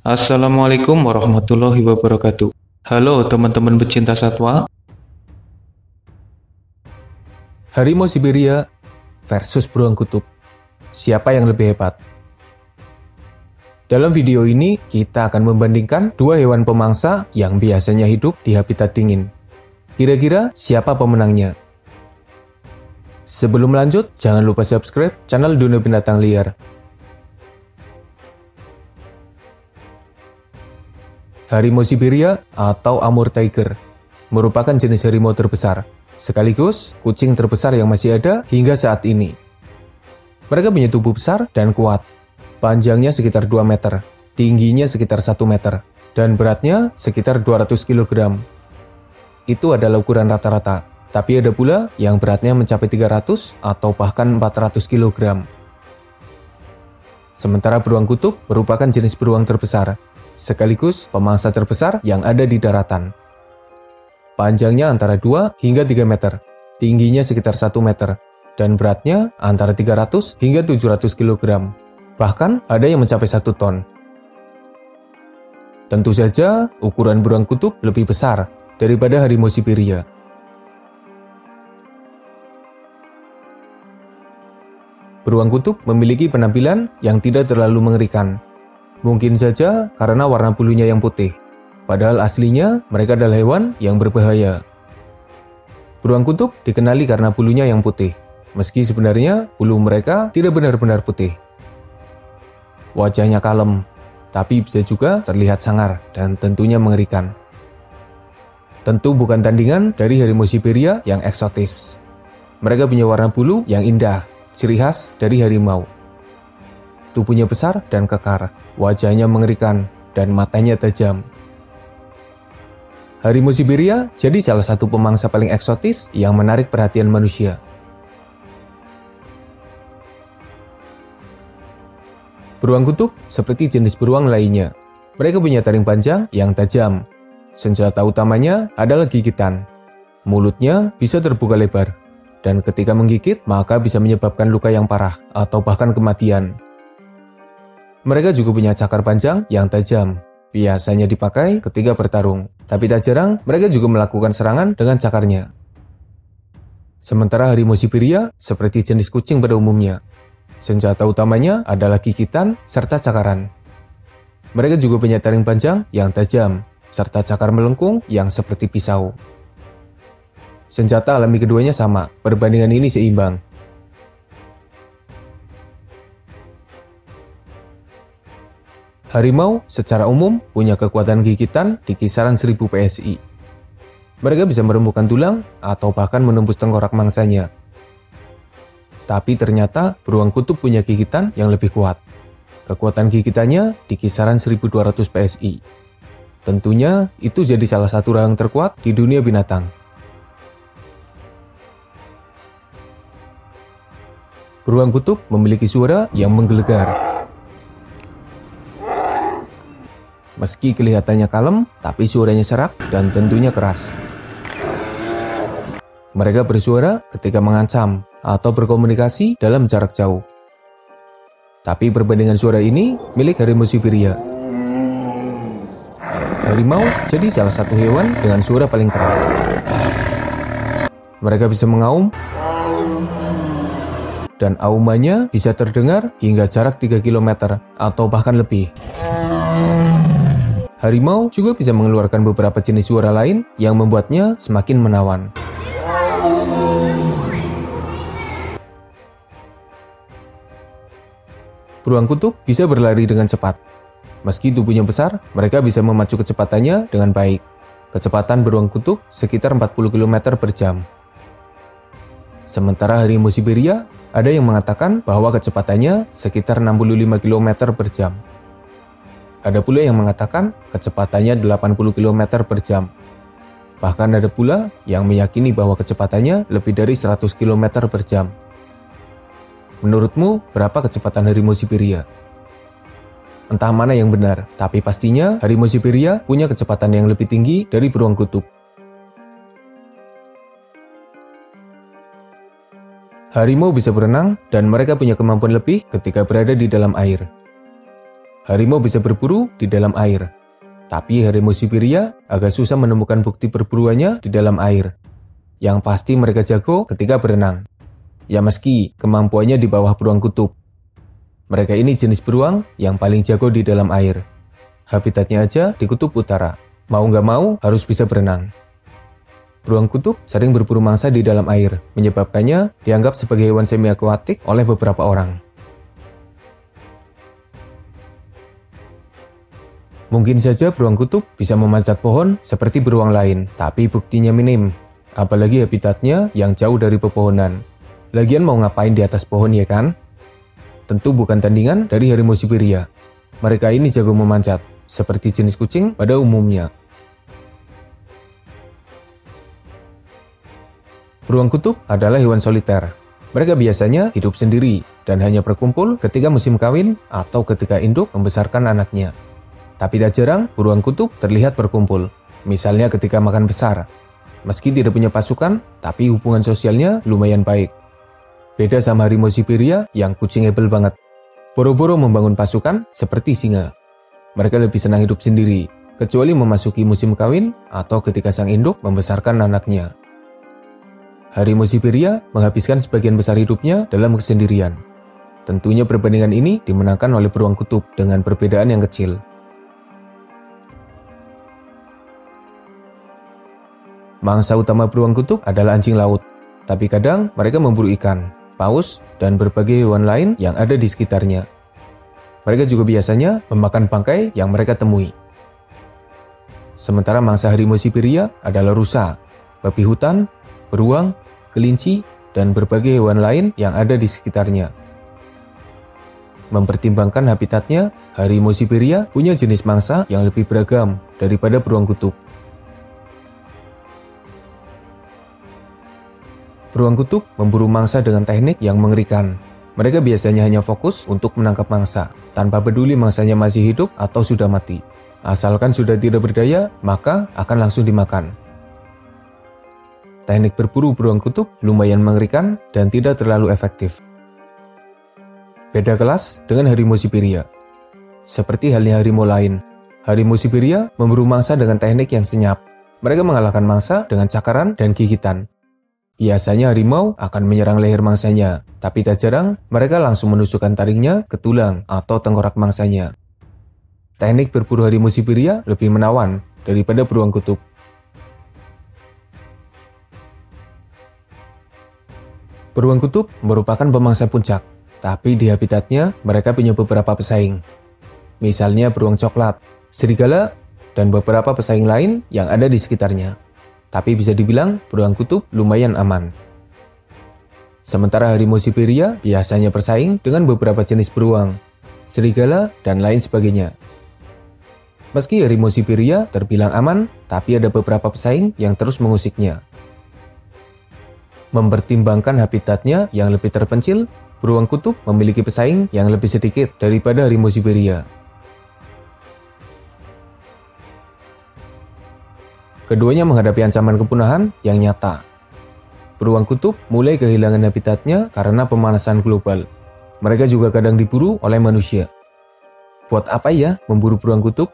Assalamualaikum warahmatullahi wabarakatuh. Halo teman-teman pecinta satwa. Harimau Siberia versus beruang kutub. Siapa yang lebih hebat? Dalam video ini, kita akan membandingkan dua hewan pemangsa yang biasanya hidup di habitat dingin. Kira-kira siapa pemenangnya? Sebelum lanjut, jangan lupa subscribe channel Dunia Binatang Liar. Harimau Siberia atau Amur Tiger merupakan jenis harimau terbesar, sekaligus kucing terbesar yang masih ada hingga saat ini. Mereka punya tubuh besar dan kuat. Panjangnya sekitar 2 meter, tingginya sekitar 1 meter, dan beratnya sekitar 200 kg. Itu adalah ukuran rata-rata, tapi ada pula yang beratnya mencapai 300 atau bahkan 400 kg. Sementara beruang kutub merupakan jenis beruang terbesar, sekaligus pemangsa terbesar yang ada di daratan. Panjangnya antara 2 hingga 3 meter, tingginya sekitar 1 meter, dan beratnya antara 300 hingga 700 kg. Bahkan ada yang mencapai 1 ton. Tentu saja, ukuran beruang kutub lebih besar daripada harimau Siberia. Beruang kutub memiliki penampilan yang tidak terlalu mengerikan. Mungkin saja karena warna bulunya yang putih. Padahal aslinya mereka adalah hewan yang berbahaya. Beruang kutub dikenali karena bulunya yang putih, meski sebenarnya bulu mereka tidak benar-benar putih. Wajahnya kalem, tapi bisa juga terlihat sangar dan tentunya mengerikan. Tentu bukan tandingan dari harimau Siberia yang eksotis. Mereka punya warna bulu yang indah, ciri khas dari harimau. Tubuhnya besar dan kekar, wajahnya mengerikan, dan matanya tajam. Harimau Siberia jadi salah satu pemangsa paling eksotis yang menarik perhatian manusia. Beruang kutub seperti jenis beruang lainnya. Mereka punya taring panjang yang tajam. Senjata utamanya adalah gigitan. Mulutnya bisa terbuka lebar, dan ketika menggigit maka bisa menyebabkan luka yang parah atau bahkan kematian. Mereka juga punya cakar panjang yang tajam. Biasanya dipakai ketika bertarung, tapi tak jarang mereka juga melakukan serangan dengan cakarnya. Sementara harimau Siberia seperti jenis kucing pada umumnya. Senjata utamanya adalah gigitan serta cakaran. Mereka juga punya taring panjang yang tajam, serta cakar melengkung yang seperti pisau. Senjata alami keduanya sama, perbandingan ini seimbang. Harimau secara umum punya kekuatan gigitan di kisaran 1000 PSI. Mereka bisa merembukan tulang atau bahkan menembus tengkorak mangsanya. Tapi ternyata beruang kutub punya gigitan yang lebih kuat. Kekuatan gigitannya di kisaran 1200 PSI. Tentunya itu jadi salah satu rahang terkuat di dunia binatang. Beruang kutub memiliki suara yang menggelegar. Meski kelihatannya kalem, tapi suaranya serak dan tentunya keras. Mereka bersuara ketika mengancam atau berkomunikasi dalam jarak jauh. Tapi perbandingan suara ini milik harimau Siberia. Harimau jadi salah satu hewan dengan suara paling keras. Mereka bisa mengaum, dan aumannya bisa terdengar hingga jarak 3 km atau bahkan lebih. Harimau juga bisa mengeluarkan beberapa jenis suara lain yang membuatnya semakin menawan. Beruang kutub bisa berlari dengan cepat. Meski tubuhnya besar, mereka bisa memacu kecepatannya dengan baik. Kecepatan beruang kutub sekitar 40 km per jam. Sementara harimau Siberia, ada yang mengatakan bahwa kecepatannya sekitar 65 km per jam. Ada pula yang mengatakan kecepatannya 80 km per jam. Bahkan ada pula yang meyakini bahwa kecepatannya lebih dari 100 km per jam. Menurutmu, berapa kecepatan harimau Siberia? Entah mana yang benar, tapi pastinya harimau Siberia punya kecepatan yang lebih tinggi dari beruang kutub. Harimau bisa berenang dan mereka punya kemampuan lebih ketika berada di dalam air. harimau bisa berburu di dalam air. Tapi harimau Siberia agak susah menemukan bukti perburuannya di dalam air. Yang pasti mereka jago ketika berenang. Ya meski kemampuannya di bawah beruang kutub. Mereka ini jenis beruang yang paling jago di dalam air. Habitatnya aja di kutub utara. Mau nggak mau harus bisa berenang. Beruang kutub sering berburu mangsa di dalam air, menyebabkannya dianggap sebagai hewan semi-akuatik oleh beberapa orang. Mungkin saja beruang kutub bisa memanjat pohon seperti beruang lain, tapi buktinya minim. Apalagi habitatnya yang jauh dari pepohonan. Lagian mau ngapain di atas pohon ya kan? Tentu bukan tandingan dari harimau Siberia. Mereka ini jago memanjat, seperti jenis kucing pada umumnya. Beruang kutub adalah hewan soliter. Mereka biasanya hidup sendiri dan hanya berkumpul ketika musim kawin atau ketika induk membesarkan anaknya. Tapi tak jarang beruang kutub terlihat berkumpul, misalnya ketika makan besar. Meski tidak punya pasukan, tapi hubungan sosialnya lumayan baik. Beda sama harimau Siberia yang kucing hebel banget. Boro-boro membangun pasukan seperti singa. Mereka lebih senang hidup sendiri, kecuali memasuki musim kawin atau ketika sang induk membesarkan anaknya. Harimau Siberia menghabiskan sebagian besar hidupnya dalam kesendirian. Tentunya perbandingan ini dimenangkan oleh beruang kutub dengan perbedaan yang kecil. Mangsa utama beruang kutub adalah anjing laut, tapi kadang mereka memburu ikan, paus, dan berbagai hewan lain yang ada di sekitarnya. Mereka juga biasanya memakan bangkai yang mereka temui. Sementara mangsa harimau Siberia adalah rusa, babi hutan, beruang, kelinci, dan berbagai hewan lain yang ada di sekitarnya. Mempertimbangkan habitatnya, harimau Siberia punya jenis mangsa yang lebih beragam daripada beruang kutub. Beruang kutub memburu mangsa dengan teknik yang mengerikan. Mereka biasanya hanya fokus untuk menangkap mangsa, tanpa peduli mangsanya masih hidup atau sudah mati. Asalkan sudah tidak berdaya, maka akan langsung dimakan. Teknik berburu beruang kutub lumayan mengerikan dan tidak terlalu efektif. Beda kelas dengan harimau Siberia. Seperti halnya harimau lain, harimau Siberia memburu mangsa dengan teknik yang senyap. Mereka mengalahkan mangsa dengan cakaran dan gigitan. Biasanya harimau akan menyerang leher mangsanya, tapi tak jarang mereka langsung menusukkan taringnya ke tulang atau tengkorak mangsanya. Teknik berburu harimau Siberia lebih menawan daripada beruang kutub. Beruang kutub merupakan pemangsa puncak, tapi di habitatnya mereka punya beberapa pesaing. Misalnya beruang coklat, serigala, dan beberapa pesaing lain yang ada di sekitarnya. Tapi bisa dibilang beruang kutub lumayan aman. Sementara harimau Siberia biasanya bersaing dengan beberapa jenis beruang, serigala, dan lain sebagainya. Meski harimau Siberia terbilang aman, tapi ada beberapa pesaing yang terus mengusiknya. Mempertimbangkan habitatnya yang lebih terpencil, beruang kutub memiliki pesaing yang lebih sedikit daripada harimau Siberia. Keduanya menghadapi ancaman kepunahan yang nyata. Beruang kutub mulai kehilangan habitatnya karena pemanasan global. Mereka juga kadang diburu oleh manusia. Buat apa ya memburu beruang kutub?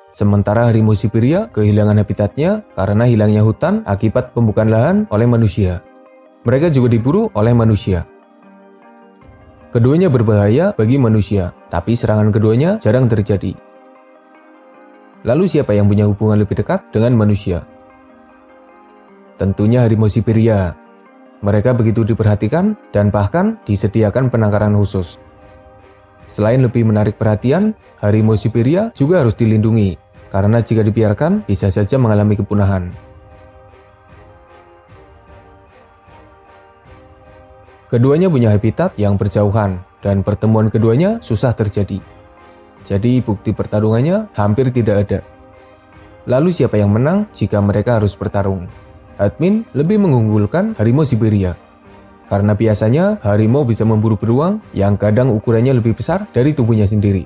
Sementara harimau Siberia kehilangan habitatnya karena hilangnya hutan akibat pembukaan lahan oleh manusia. Mereka juga diburu oleh manusia. Keduanya berbahaya bagi manusia, tapi serangan keduanya jarang terjadi. Lalu siapa yang punya hubungan lebih dekat dengan manusia? Tentunya harimau Siberia. Mereka begitu diperhatikan dan bahkan disediakan penangkaran khusus. Selain lebih menarik perhatian, harimau Siberia juga harus dilindungi, karena jika dibiarkan bisa saja mengalami kepunahan. Keduanya punya habitat yang berjauhan, dan pertemuan keduanya susah terjadi. Jadi bukti pertarungannya hampir tidak ada. Lalu siapa yang menang jika mereka harus bertarung? Admin lebih mengunggulkan harimau Siberia. Karena biasanya harimau bisa memburu beruang yang kadang ukurannya lebih besar dari tubuhnya sendiri.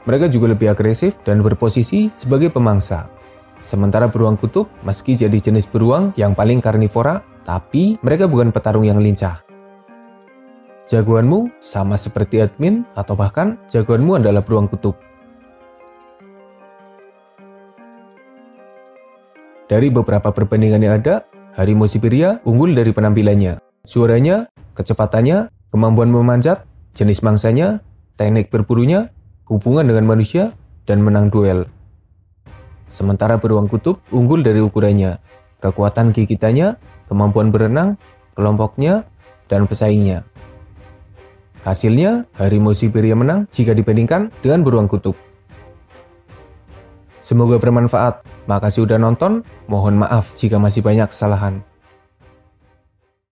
Mereka juga lebih agresif dan berposisi sebagai pemangsa. Sementara beruang kutub meski jadi jenis beruang yang paling karnivora, tapi mereka bukan petarung yang lincah. Jagoanmu sama seperti admin atau bahkan jagoanmu adalah beruang kutub. Dari beberapa perbandingan yang ada, harimau Siberia unggul dari penampilannya, suaranya, kecepatannya, kemampuan memanjat, jenis mangsanya, teknik berburunya, hubungan dengan manusia, dan menang duel. Sementara beruang kutub unggul dari ukurannya, kekuatan gigitannya, kemampuan berenang, kelompoknya, dan pesaingnya. Hasilnya, harimau Siberia menang jika dibandingkan dengan beruang kutub. Semoga bermanfaat. Makasih udah nonton. Mohon maaf jika masih banyak kesalahan.